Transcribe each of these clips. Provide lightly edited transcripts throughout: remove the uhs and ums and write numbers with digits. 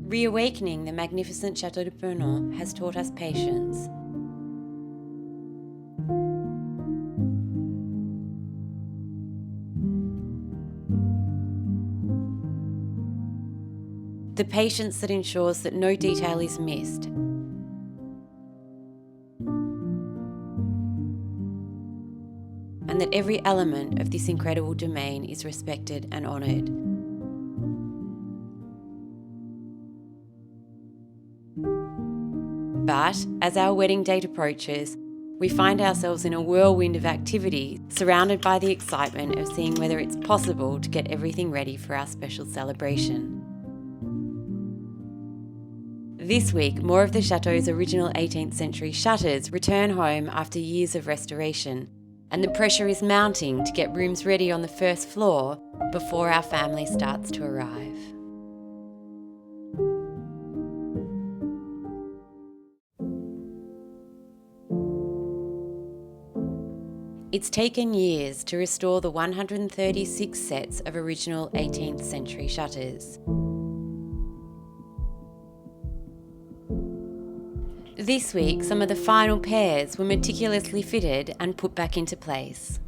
Reawakening the magnificent Château de Purnon has taught us patience. The patience that ensures that no detail is missed. And that every element of this incredible domain is respected and honoured. But as our wedding date approaches, we find ourselves in a whirlwind of activity, surrounded by the excitement of seeing whether it's possible to get everything ready for our special celebration. This week, more of the chateau's original 18th century shutters return home after years of restoration, and the pressure is mounting to get rooms ready on the first floor before our family starts to arrive. It's taken years to restore the 136 sets of original 18th century shutters. This week, some of the final pairs were meticulously fitted and put back into place.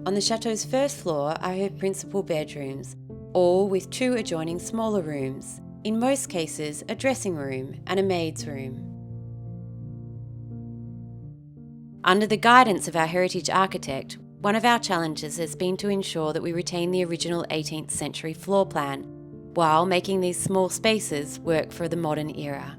On the chateau's first floor are her principal bedrooms, all with 2 adjoining smaller rooms, in most cases a dressing room and a maid's room. Under the guidance of our heritage architect, one of our challenges has been to ensure that we retain the original 18th century floor plan, while making these small spaces work for the modern era.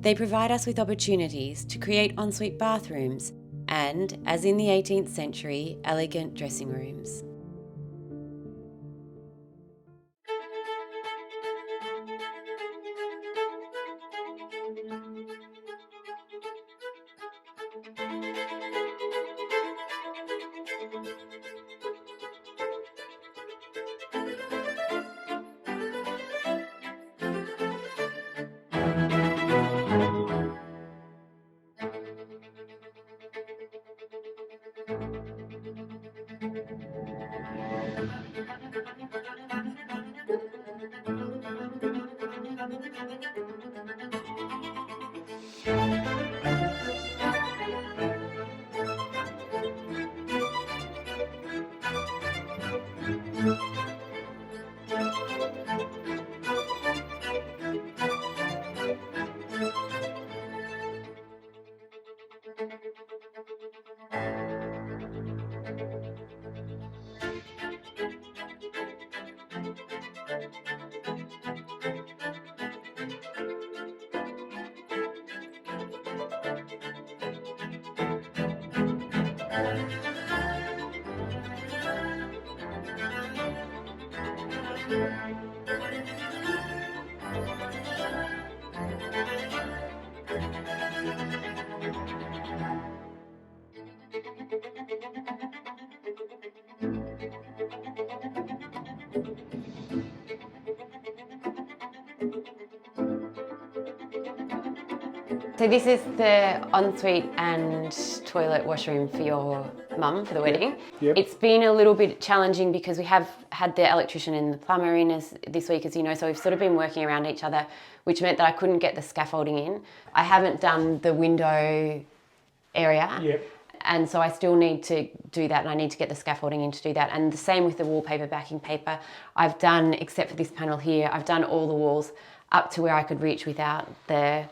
They provide us with opportunities to create ensuite bathrooms and, as in the 18th century, elegant dressing rooms. So this is the ensuite and toilet washroom for your mum for the wedding. Yep. It's been a little bit challenging because we have had the electrician and the plumber in this week, as you know, so we've sort of been working around each other, which meant that I couldn't get the scaffolding in. I haven't done the window area. Yep. And so I still need to do that, and I need to get the scaffolding in to do that. And the same with the wallpaper backing paper. I've done, except for this panel here, I've done all the walls up to where I could reach without the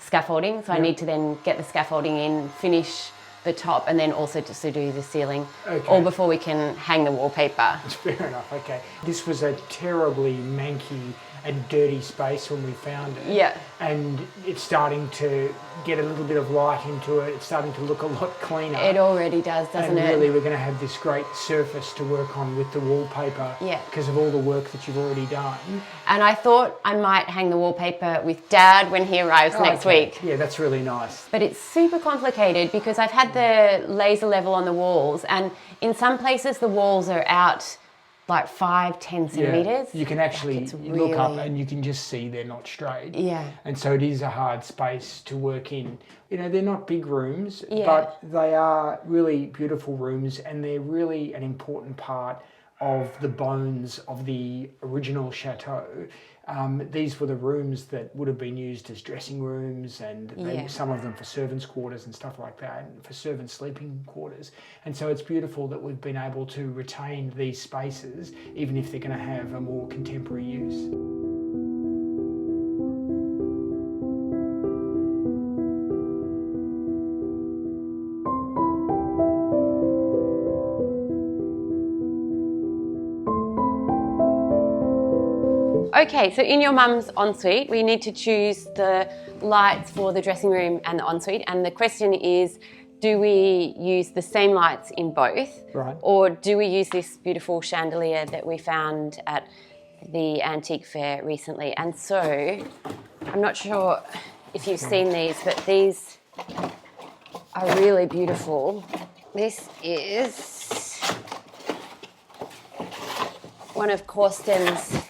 scaffolding. So I need to then get the scaffolding in, finish the top, and then also just to do the ceiling, all before we can hang the wallpaper. Fair enough, okay. This was a terribly manky and dirty space when we found it. Yeah. And it's starting to get a little bit of light into it. It's starting to look a lot cleaner. It already does, doesn't it? And really we're going to have this great surface to work on with the wallpaper because of all the work that you've already done. And I thought I might hang the wallpaper with Dad when he arrives next week. Yeah, that's really nice. But it's super complicated because I've had the laser level on the walls, and in some places the walls are out like 5-10 centimetres. You can actually look up and you can just see they're not straight. Yeah. And so it is a hard space to work in. You know, they're not big rooms, but they are really beautiful rooms, and they're really an important part of the bones of the original chateau. These were the rooms that would have been used as dressing rooms, and some of them for servants' quarters and stuff like that, and for servants' sleeping quarters. And so it's beautiful that we've been able to retain these spaces, even if they're going to have a more contemporary use. Okay, so in your mum's ensuite, we need to choose the lights for the dressing room and the ensuite. And the question is, do we use the same lights in both? Right. Or do we use this beautiful chandelier that we found at the antique fair recently? And so, I'm not sure if you've seen these, but these are really beautiful. This is one of Corston's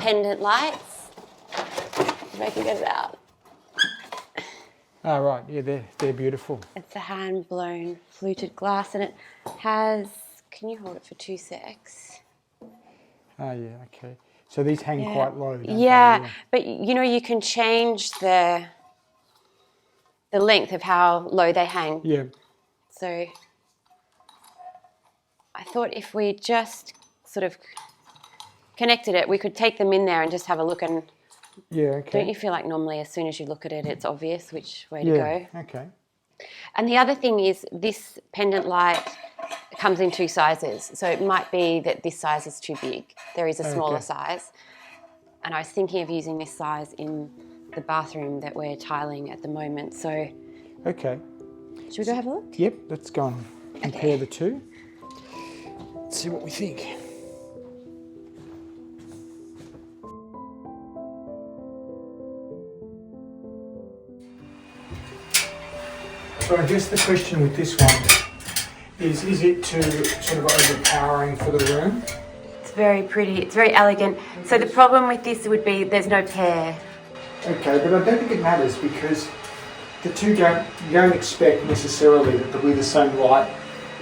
pendant lights, if I can get it out. Oh, right, yeah, they're beautiful. It's a hand-blown fluted glass, and it has, can you hold it for 2 secs? Oh, yeah, okay. So these hang quite low, don't they? Yeah, but you know, you can change the length of how low they hang. Yeah. So I thought if we just sort of connected it, we could take them in there and just have a look. And don't you feel like normally as soon as you look at it, it's obvious which way to go? Okay. And the other thing is this pendant light comes in 2 sizes. So it might be that this size is too big. There is a smaller size. And I was thinking of using this size in the bathroom that we're tiling at the moment. So should we go have a look? Yep, let's go and compare the two. Let's see what we think. So I guess the question with this one is it too sort of overpowering for the room? It's very pretty, it's very elegant. So the problem with this would be there's no pair. Okay, but I don't think it matters because the two you don't expect necessarily that they'll be the same light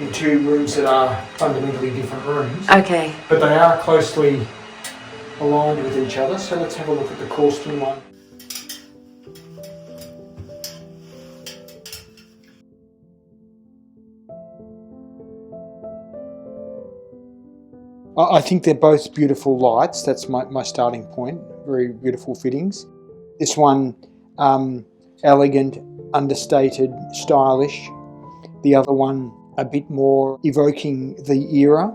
in 2 rooms that are fundamentally different rooms. Okay. But they are closely aligned with each other, so let's have a look at the Corston one. I think they're both beautiful lights. That's my starting point. Very beautiful fittings. This one, elegant, understated, stylish. The other one, a bit more evoking the era.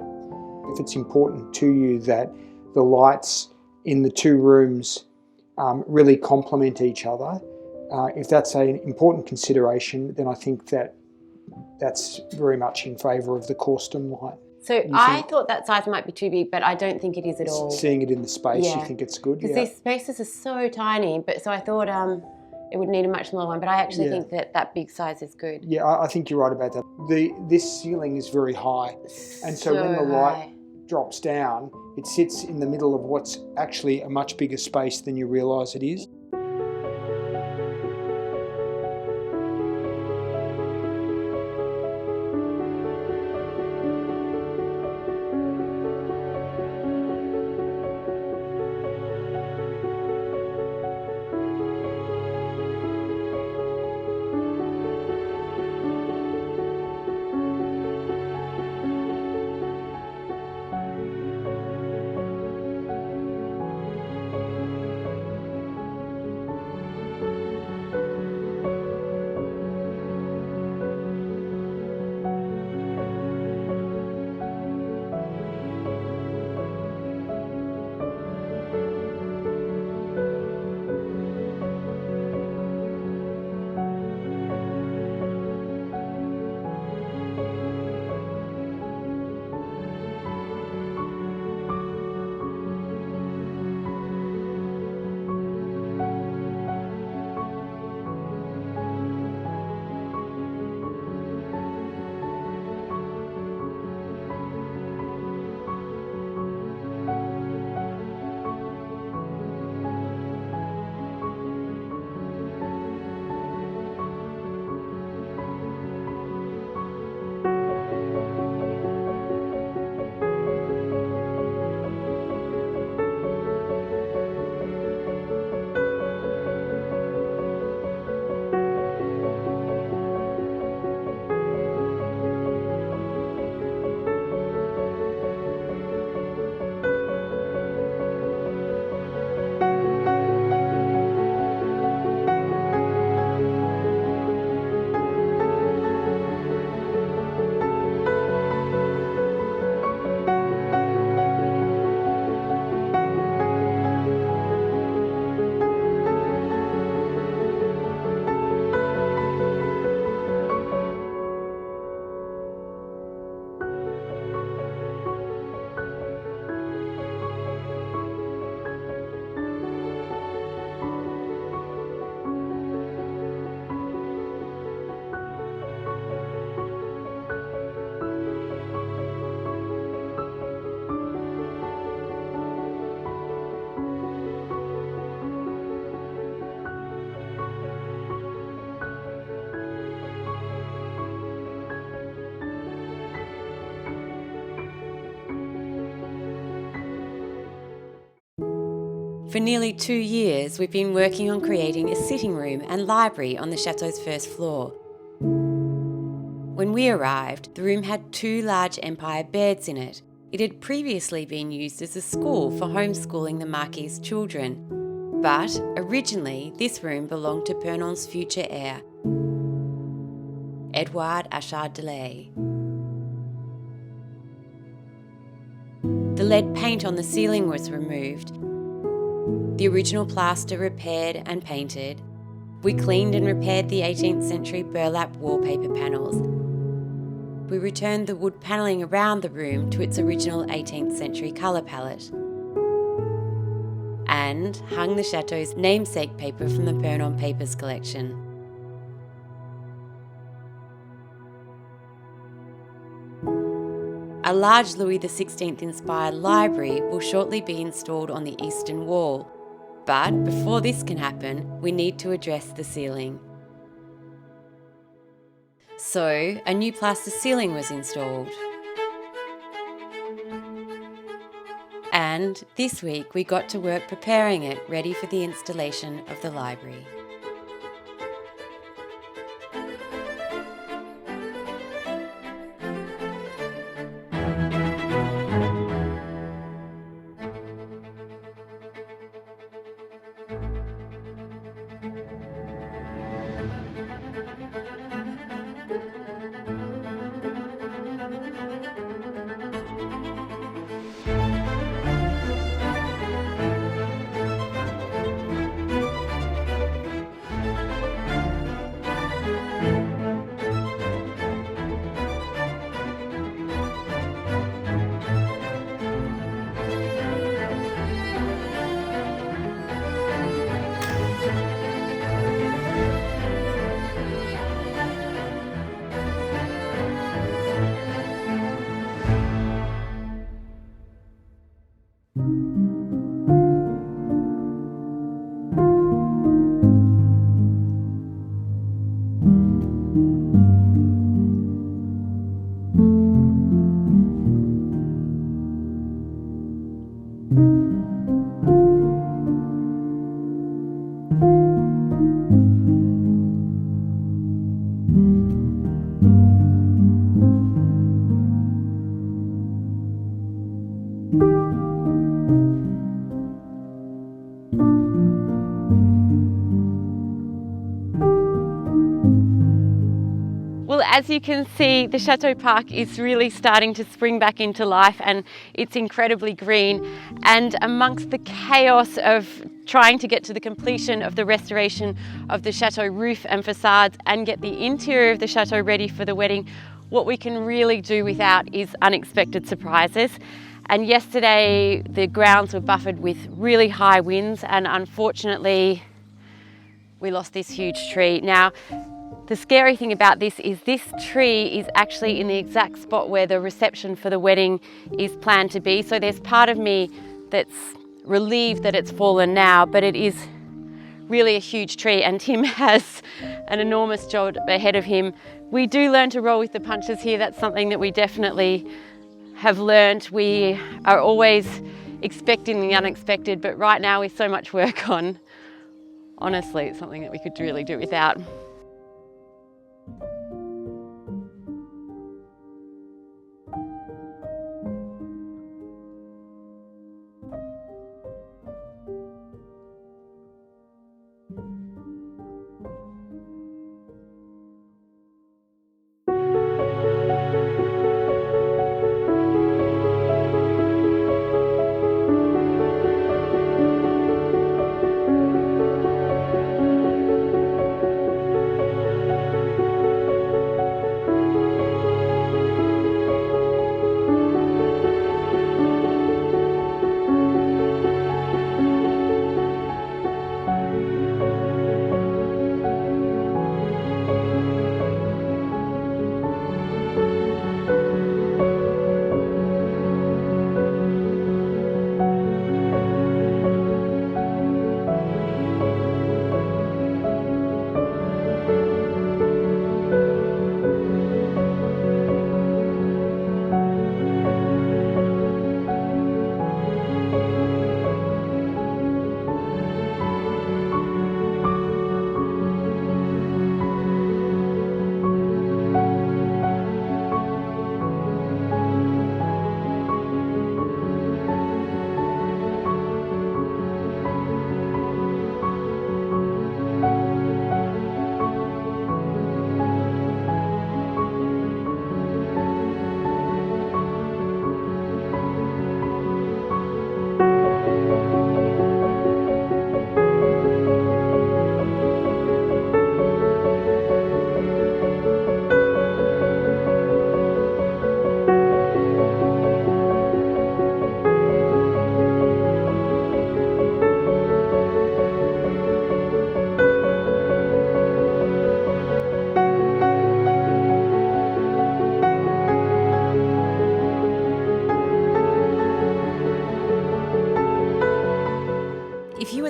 If it's important to you that the lights in the 2 rooms really complement each other, if that's an important consideration, then I think that's very much in favour of the Corston light. So I thought that size might be too big, but I don't think it is at all. Seeing it in the space, you think it's good? Because these spaces are so tiny, but so I thought it would need a much smaller one, but I actually think that big size is good. Yeah, I think you're right about that. This ceiling is very high, and so when the light drops down, it sits in the middle of what's actually a much bigger space than you realise it is. For nearly 2 years, we've been working on creating a sitting room and library on the chateau's first floor. When we arrived, the room had 2 large empire beds in it. It had previously been used as a school for homeschooling the Marquis's children. But originally, this room belonged to Purnon's future heir, Edouard Achard Delay. The lead paint on the ceiling was removed, the original plaster repaired and painted. We cleaned and repaired the 18th century burlap wallpaper panels. We returned the wood panelling around the room to its original 18th century colour palette, and hung the chateau's namesake paper from the Purnon Papers collection. A large Louis XVI inspired library will shortly be installed on the eastern wall, but before this can happen, we need to address the ceiling. So, a new plaster ceiling was installed. And this week we got to work preparing it ready for the installation of the library. As you can see, the Chateau Park is really starting to spring back into life, and it's incredibly green. And amongst the chaos of trying to get to the completion of the restoration of the Chateau roof and facades and get the interior of the Chateau ready for the wedding, what we can really do without is unexpected surprises. And yesterday the grounds were buffered with really high winds, and unfortunately we lost this huge tree. Now, the scary thing about this tree is actually in the exact spot where the reception for the wedding is planned to be. So there's part of me that's relieved that it's fallen now, but it is really a huge tree, and Tim has an enormous job ahead of him. We do learn to roll with the punches here. That's something that we definitely have learned. We are always expecting the unexpected, but right now with so much work on, honestly, it's something that we could really do without.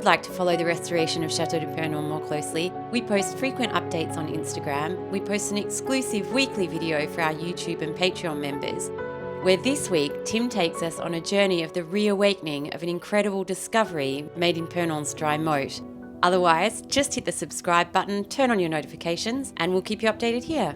would like to follow the restoration of Château de Purnon more closely, we post frequent updates on Instagram. We post an exclusive weekly video for our YouTube and Patreon members, where this week Tim takes us on a journey of the reawakening of an incredible discovery made in Purnon's dry moat. Otherwise, just hit the subscribe button, turn on your notifications, and we'll keep you updated here.